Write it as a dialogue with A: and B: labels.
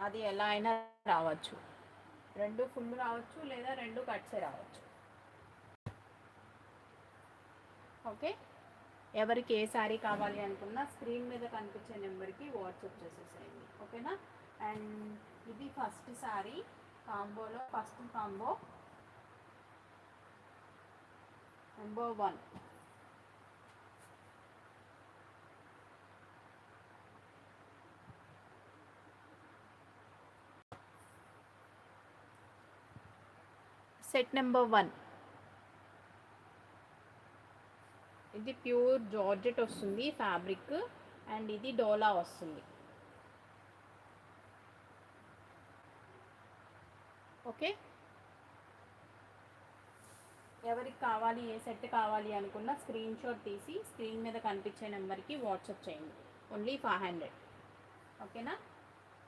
A: అది ఎలా అయినా రావచ్చు, 2 ఫుల్ రావచ్చు లేదా 2 కట్సే రావచ్చు. ఓకే, ఎవరికి ఏ శారీ కావాలి అనుకున్నా స్క్రీన్ మీద కనిపించే నెంబర్కి వాట్సాప్ చేసేసేయండి. ఓకేనా. అండ్ ఇది ఫస్ట్ శారీ కాంబోలో, first combo number 1. Set number 1 ఇది ప్యూర్ జార్జెట్ వస్తుంది ఫ్యాబ్రిక్, అండ్ ఇది డోలా వస్తుంది. ఓకే, ఎవరికి కావాలి, ఏ సెట్ కావాలి అనుకున్న స్క్రీన్ షాట్ తీసి స్క్రీన్ మీద కనిపించే నెంబర్కి వాట్సాప్ చేయండి. ఓన్లీ 500. ఓకేనా.